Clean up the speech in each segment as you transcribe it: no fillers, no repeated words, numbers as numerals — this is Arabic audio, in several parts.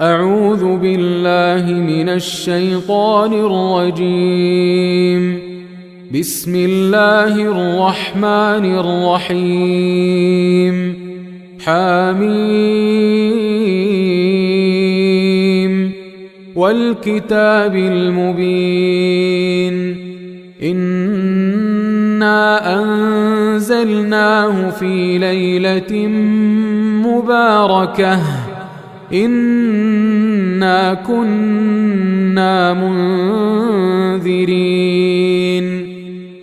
أعوذ بالله من الشيطان الرجيم. بسم الله الرحمن الرحيم. حميم والكتاب المبين. إنا أنزلناه في ليلة مباركة إنا كنا منذرين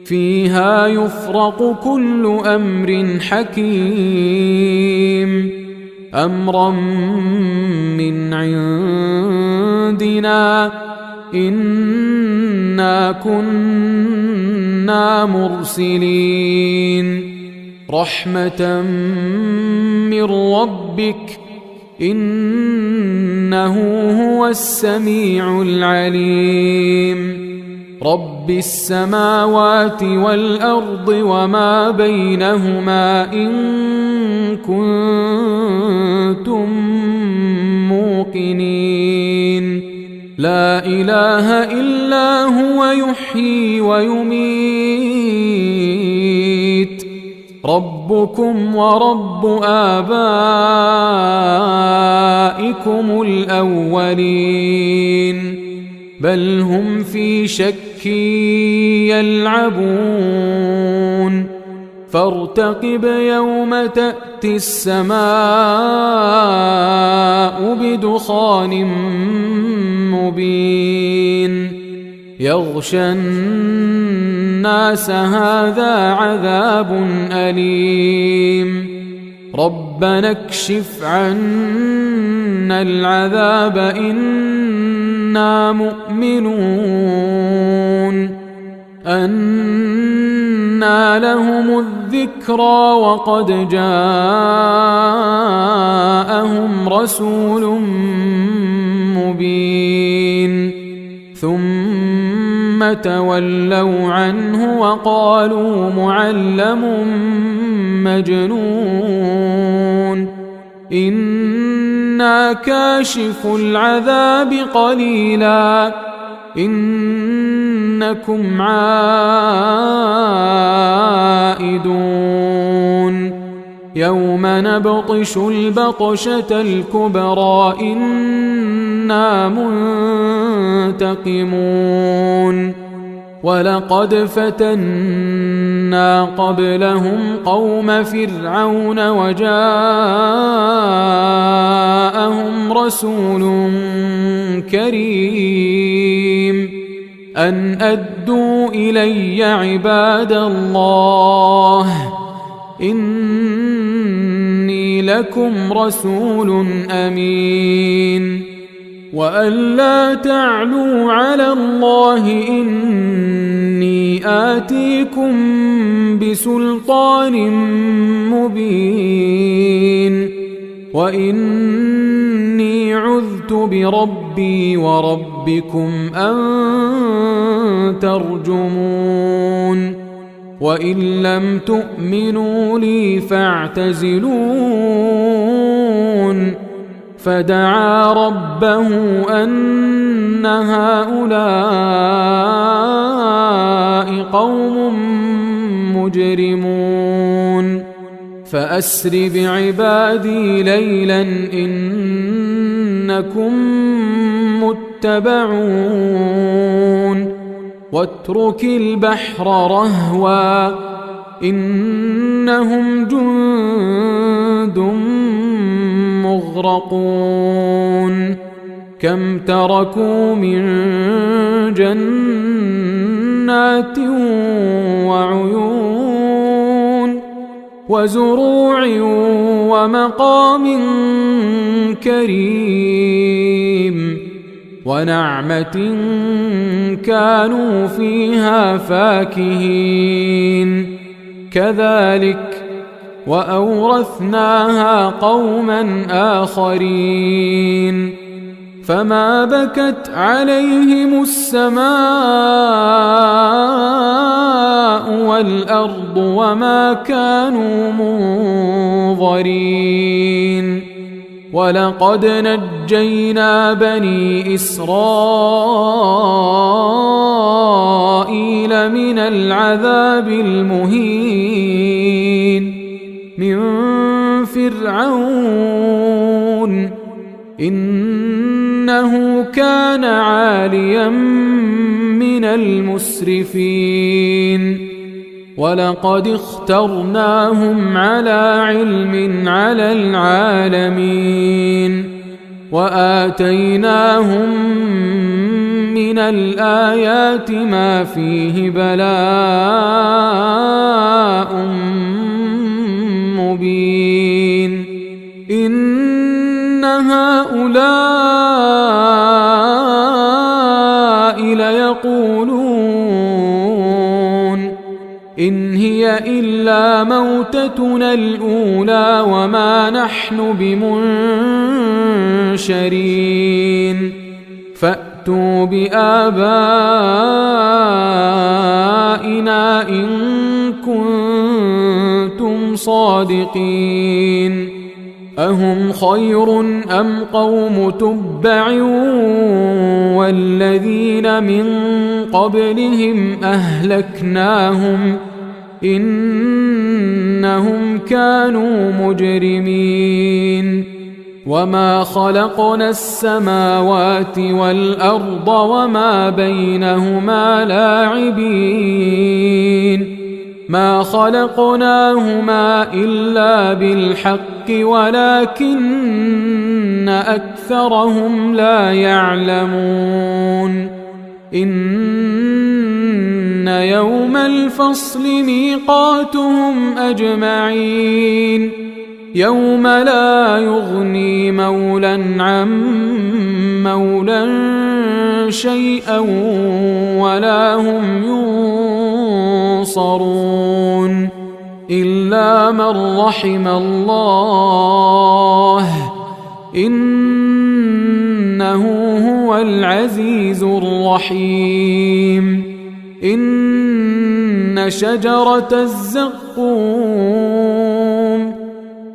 فيها يفرق كل أمر حكيم أمرا من عندنا إنا كنا مرسلين رحمة من ربك إنه هو السميع العليم رب السماوات والأرض وما بينهما إن كنتم موقنين لا إله إلا هو يحيي ويميت ربكم ورب آبائكم الأولين بل هم في شك يلعبون فارتقب يوم تأتي السماء بدخان مبين يغشى الناس هذا عذاب أليم ربنا اكشف عنا العذاب إنا مؤمنون أنى لهم الذكرى وقد جاءهم رسول مبين ثم تولوا عنه وقالوا معلم مجنون إنا كاشف العذاب قليلا إنكم عائدون يوم نبطش البطشة الكبرى إنا منتقمون ولقد فتنا قبلهم قوم فرعون وجاءهم رسول كريم أن أدوا إلي عباد الله إني لكم رسول أمين وأن لا تعلوا على الله إني آتيكم بسلطان مبين وإني عذت بربي وربكم أن ترجمون وإن لم تؤمنوا لي فاعتزلون فدعا ربه أن هؤلاء قوم مجرمون فأسر بعبادي ليلا إنكم متبعون واترك البحر رهوا إنهم جند مغرقون كم تركوا من جنات وعيون وزروع ومقام كريم ونعمة كانوا فيها فاكهين كذلك وأورثناها قوما آخرين فما بكت عليهم السماء والأرض وما كانوا منظرين ولقد نجينا بني إسرائيل من العذاب المهين من فرعون إنه كان عاليا من المسرفين ولقد اخترناهم على علم على العالمين وآتيناهم من الآيات ما فيه بلاء مبين إن هؤلاء ليقولون إن هي إلا موتتنا الأولى وما نحن بمنشرين فأتوا بآبائنا إن كنتم صادقين أهم خير أم قوم تبع والذين من قبلهم أهلكناهم إنهم كانوا مجرمين وما خلقنا السماوات والأرض وما بينهما لاعبين ما خلقناهما إلا بالحق ولكن أكثرهم لا يعلمون إن يوم الفصل ميقاتهم أجمعين يوم لا يغني مولى عن مولى شيئا ولا هم ينصرون إلا من رحم الله إنه هو العزيز الرحيم إن شجرة الزقوم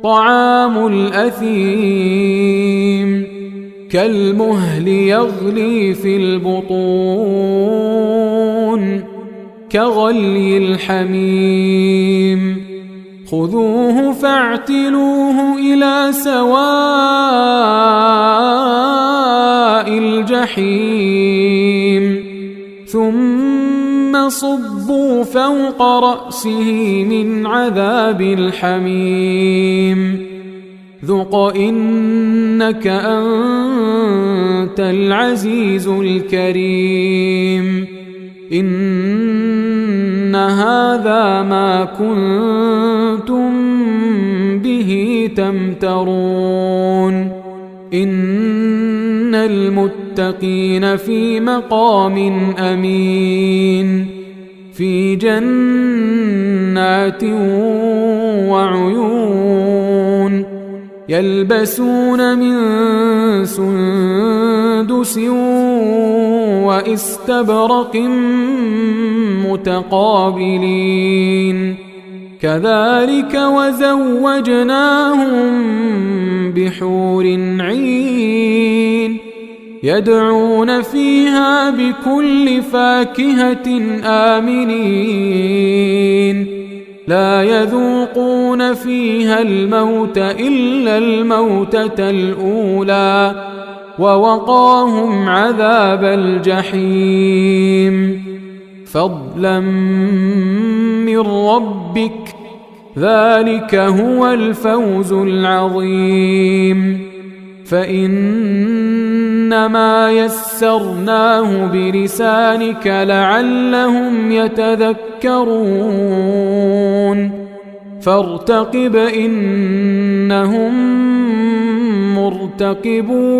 طعام الأثيم كالمهل يغلي في البطون كغلي الحميم خذوه فاعتلوه إلى سواء الجحيم ثم صبوا فوق رأسه من عذاب الحميم ذق إنك أنت العزيز الكريم إن هذا ما كنتم به تمترون إن المتقين في مقام أمين في جنات وعيون يلبسون من سندس واستبرق متقابلين كذلك وزوجناهم بحور عين يدعون فيها بكل فاكهة آمنين لا يذوقون فيها الموت إلا الموتة الأولى ووقاهم عذاب الجحيم فضلا من ربك ذلك هو الفوز العظيم فإنما يسرناه بلسانك لعلهم يتذكرون فارتقب إنهم مرتقبون